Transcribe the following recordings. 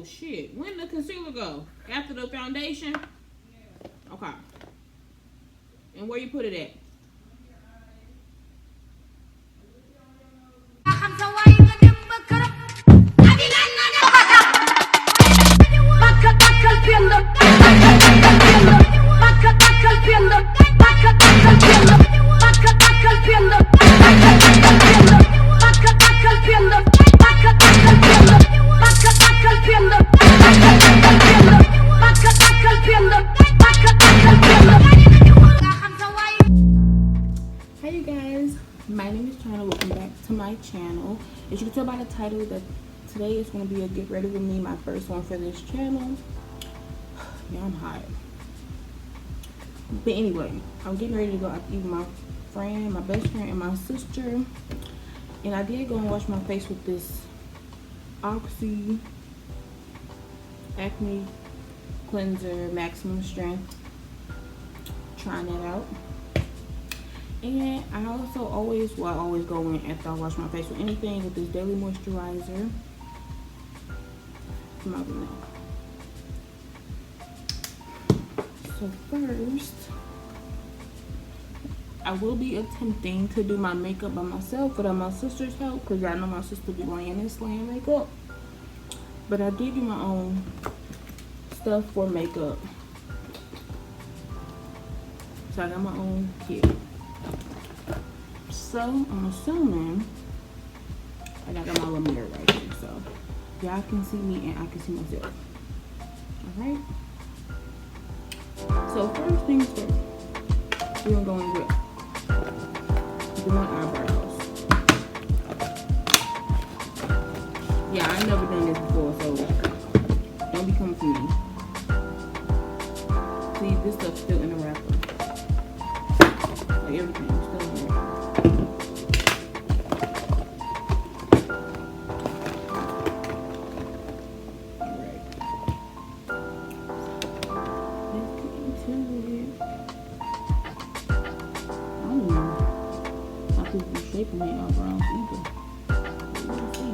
Oh shit. When did the concealer go? After the foundation? Okay. And where you put it at? Hey you guys, my name is Chyna. Welcome back to my channel. As you can tell by the title that today is going to be a get ready with me, my first one for this channel. Yeah, I'm hot. But anyway, I'm getting ready to go out to eat with my friend, my best friend, and my sister. And I did go and wash my face with this Oxy Acne Cleanser Maximum Strength. Trying that out. And I also always go in after I wash my face with anything with this daily moisturizer. Come out now. So first, I will be attempting to do my makeup by myself without my sister's help, because y'all know my sister be laying and slaying makeup. But I did do my own stuff for makeup. So I got my own kit. So I'm assuming I got my little mirror right here, so y'all can see me and I can see myself. Alright. So first things first, we're gonna go in with doing eyebrows. Yeah, I ain't never done this before, so don't be coming for me. See, this stuff's still in the wrapper. Like everything is still in the wrapper. Shaping my eyebrows either. We'll see.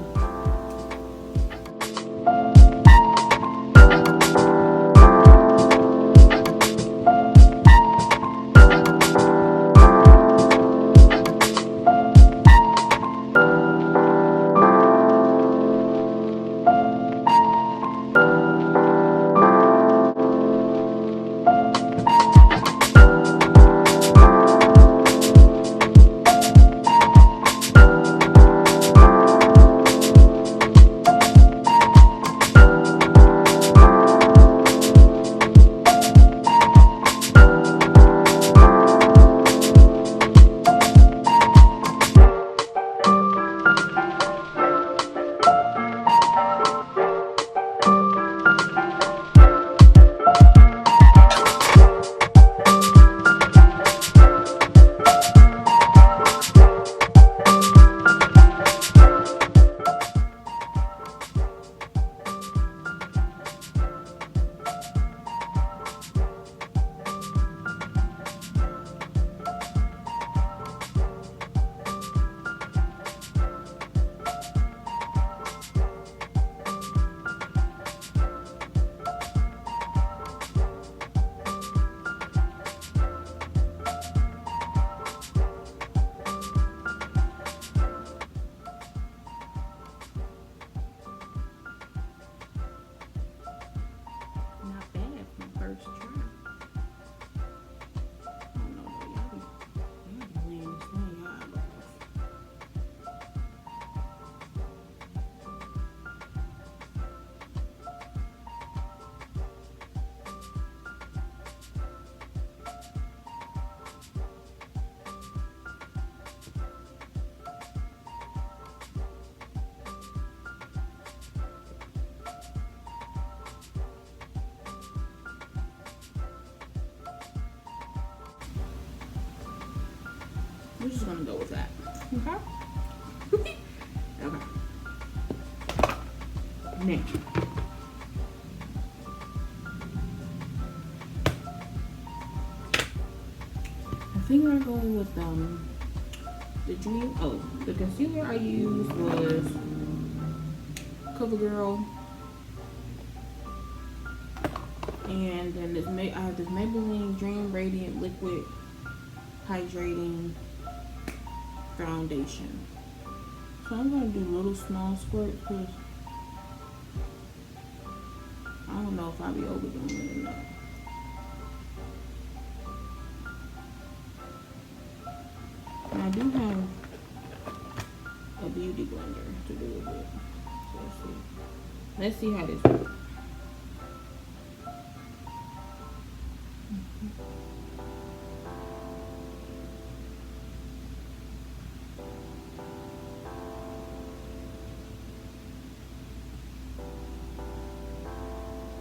We're just gonna go with that. Okay? Okay. Now, I think we're going with the concealer I used was CoverGirl And then I have this Maybelline Dream Radiant Liquid Hydrating Foundation. So I'm gonna do little small squirts because I don't know if I'll be overdoing it or not. And I do have a beauty blender to do it with. So let's see how this works.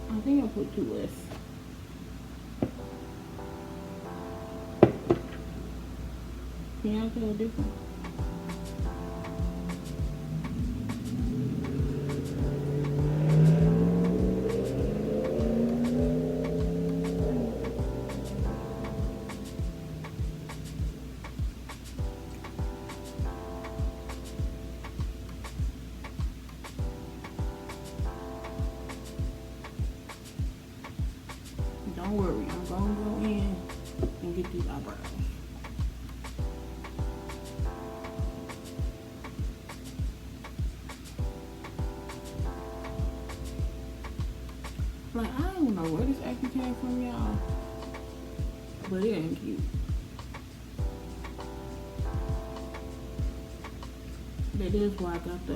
I think I put too less. Can y'all tell the difference? Don't worry, I'm gonna go in and get these eyebrows. Like, I don't know where this acne came from, y'all, but it ain't cute. That is why I got the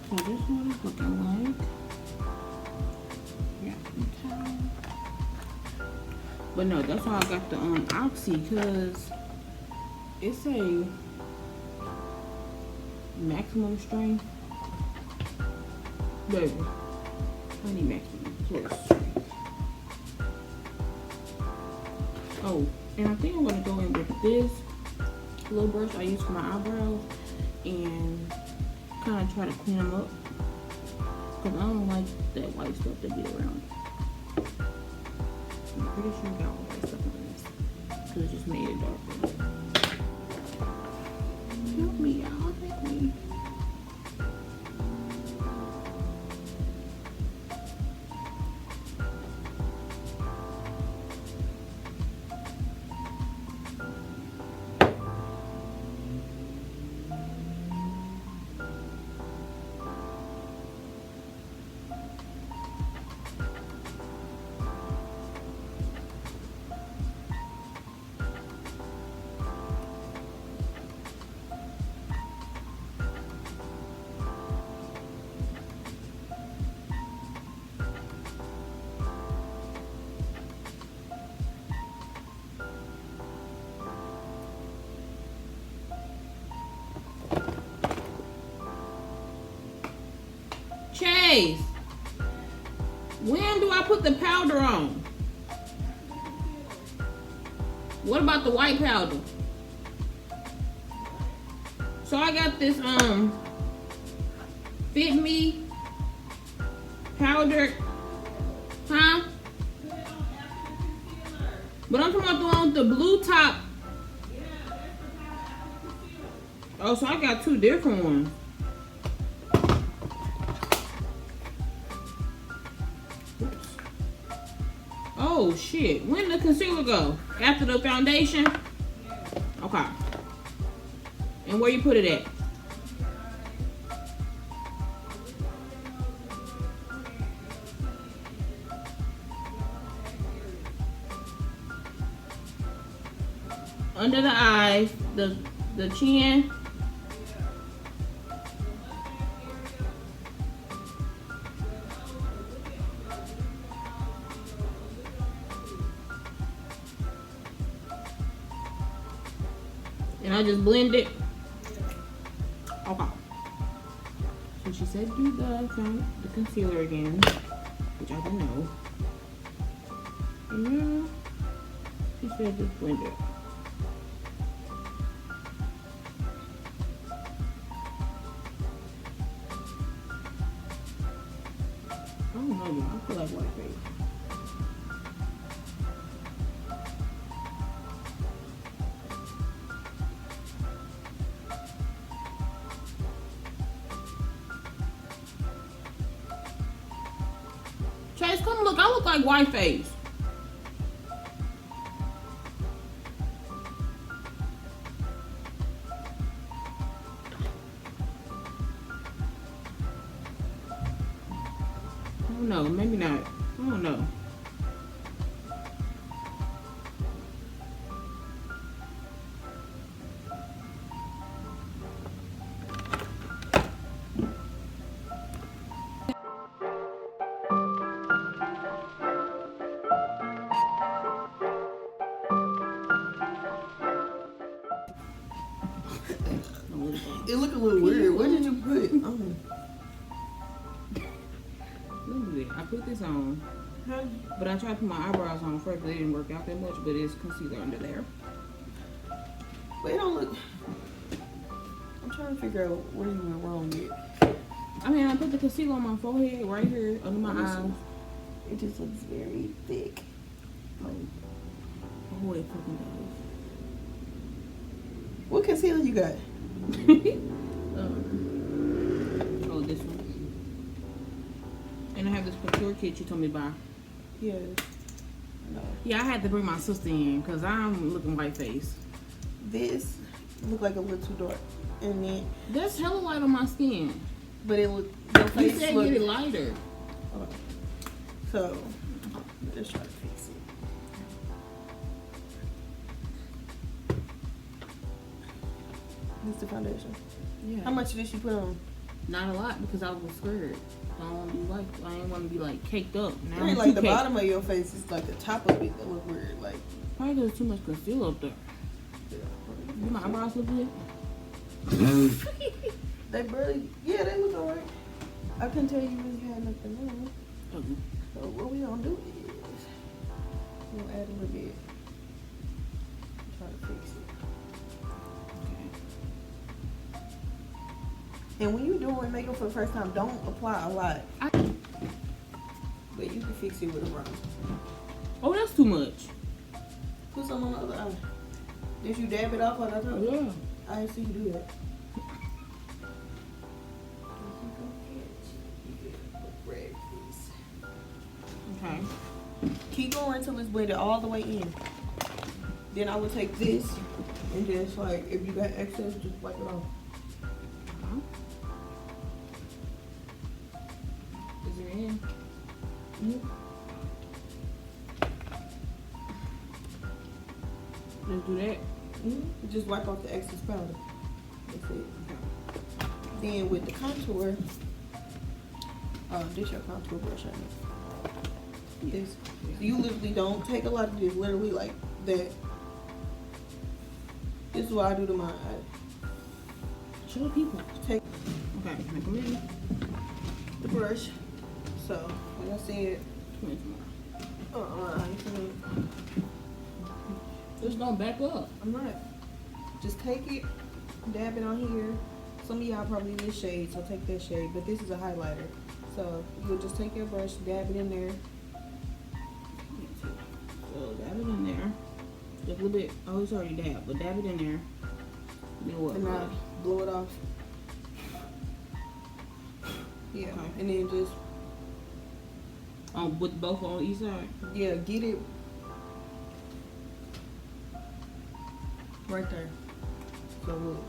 so this one is looking like, yeah, but no, that's why I got the Oxy, because it's a maximum strength. Baby, I need maximum plus strength. Oh, and I think I'm gonna go in with this little brush I use for my eyebrows and kind of try to clean them up, because I don't like that white stuff that be around. I'm pretty sure I got all white stuff on this, because it just made it darker. Help me, y'all, help me. Chase, when do I put the powder on? What about the white powder? So I got this Fit Me powder, huh? But I'm talking about the one with the blue top. Oh, so I got two different ones. Oops. Oh shit, when did the concealer go? After the foundation? Okay. And where you put it at? Under the eyes, the chin. And I just blend it. Okay. So she said do the concealer again, which I didn't know. And now she said just blend it. I don't know, y'all. I feel like white face. come look. I look like white face. I don't know. Maybe not. I don't know. It look a little weird. Where did you put? I put this on, but I tried to put my eyebrows on first, but it didn't work out that much. But it's concealer under there. But it don't look. I'm trying to figure out where you went wrong with. I mean, I put the concealer on my forehead, right here under my eyes. It just looks very thick. Oh, it fucking does. What concealer you got? Oh, this one. And I have this couture kit you told me about. Yeah. No. Yeah, I had to bring my sister in because I'm looking white face. This look like a little too dark, and then that's hella light on my skin. But it look. Your face you said look, get it lighter. Okay. So just try to fix it. This the foundation. Yeah. How much did she put on? Not a lot because I was scared. I don't want to be like. I ain't want to be like caked up. Now it ain't like the bottom of your face. It's like the top of it that look weird. Like probably there's too much concealer up there. Do my eyebrows look good? They barely. Yeah, they look alright. I couldn't tell you really had nothing on. Okay. So what we gonna do is we'll add a little bit. Try to fix it. And when you're doing makeup for the first time, don't apply a lot. But you can fix it with a brush. Oh, that's too much. Put some on the other eye. Did you dab it off like I told you? Yeah. I didn't see you do that. Okay. Keep going until it's blended all the way in. Then I would take this and just like, if you got excess, just wipe it off. Is it in? Mm-hmm. Just do that? Mm-hmm. Just wipe off the excess powder. That's it. Then with the contour, this your contour brush, I think. This. So you literally don't take a lot of this, literally like that. This is what I do to my eye. Show the people. Take Okay, make them in. the brush. So, like I said, just don't back up. I'm not. Just take it, dab it on here. Some of y'all probably this shade, so take that shade. But this is a highlighter. So you'll just take your brush, dab it in there. So dab it in there. Just a little bit. Oh, it's already dabbed, but dab it in there. Then what? And now blow it off. Yeah, Okay. and then just with both on each side. yeah, get it right there. So look,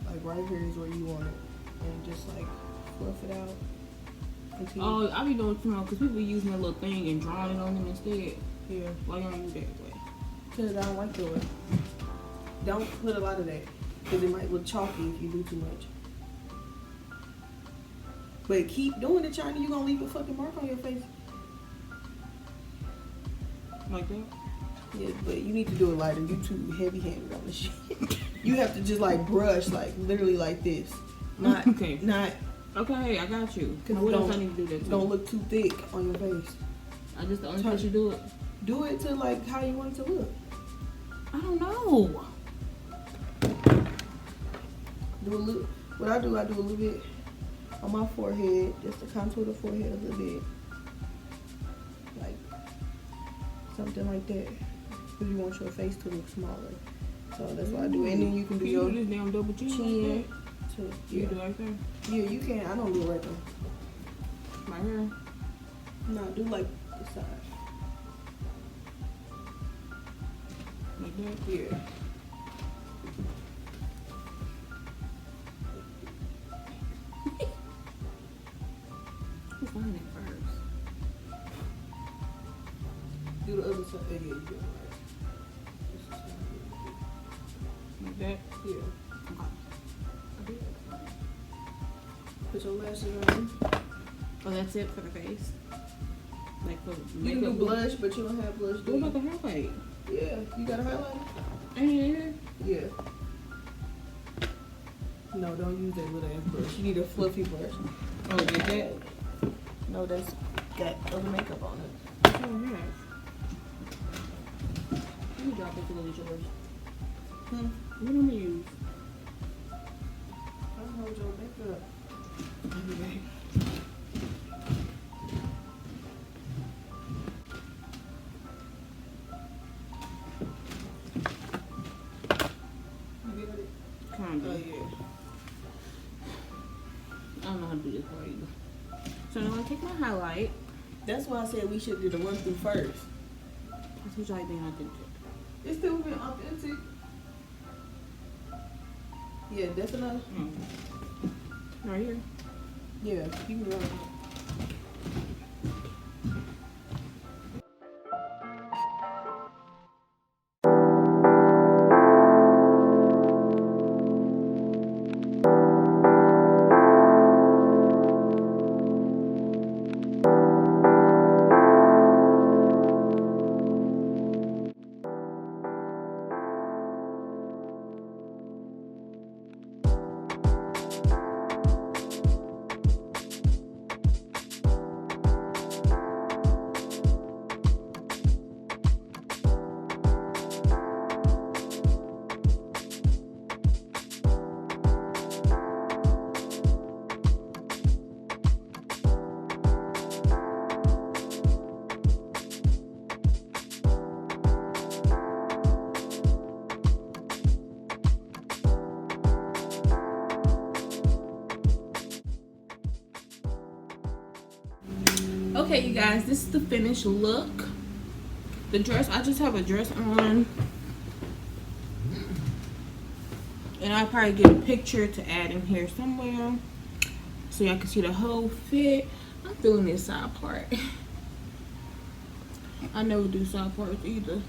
like right here is where you want it, and just like fluff it out. Continue. Oh, I be doing too much because people be using that little thing and drawing it on them instead. Yeah, Why you don't use that way? because I don't like the way. Don't put a lot of that, because it might look chalky if you do too much. But keep doing it, Chyna. You gonna leave a fucking mark on your face. Like that? Yeah, but you need to do it lighter. You too heavy-handed on this shit. You have to just like brush, like literally like this. Not, okay. Not. Okay, I got you. Cause what else I need to do that It's to? gonna look too thick on your face. I just the only place you do it. Do it to like how you want it to look. I don't know. Do a little. What I do a little bit on my forehead, just to contour the forehead a little bit, like something like that. Because you want your face to look smaller. So that's what I do. And then you can do your this damn double chin. chin. You do it right there. Yeah, you can. I don't do it right there. Right here. do like the side. Like that? Yeah. Who's on it first? Do the other side. Yeah, you do it right. Like that? Yeah. Okay. Put your lashes on. Oh, that's it for the face? Like for You can do makeup? blush, but you don't have blush. Do What you? about the highlight? Yeah. You got a highlighter? And Yeah. No, don't use that little ass brush. You need a fluffy brush. oh, did that? No, that's got other makeup on it. Oh, yeah. Let me drop it to the yours. Hmm. What am I use? I don't hold your makeup. Okay. You get it? Kinda. Oh yeah. I don't know how to do this for you. So I'm gonna take my highlight. That's why I said we should do the run through first. That's what y'all being authentic. It's still being authentic. Yeah, that's enough. Right here. Yeah, you can run. Okay, you guys, this is the finished look. The dress, I just have a dress on. And I'll probably get a picture to add in here somewhere so y'all can see the whole fit. I'm feeling this side part. I never do side parts either.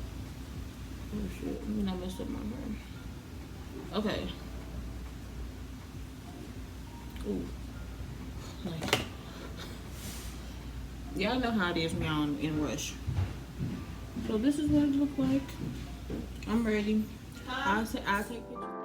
Oh shit, let me not mess up my hair. Okay. Ooh. Like, y'all know how it is when y'all in rush. So this is what it look like. I'm ready. I'll take pictures.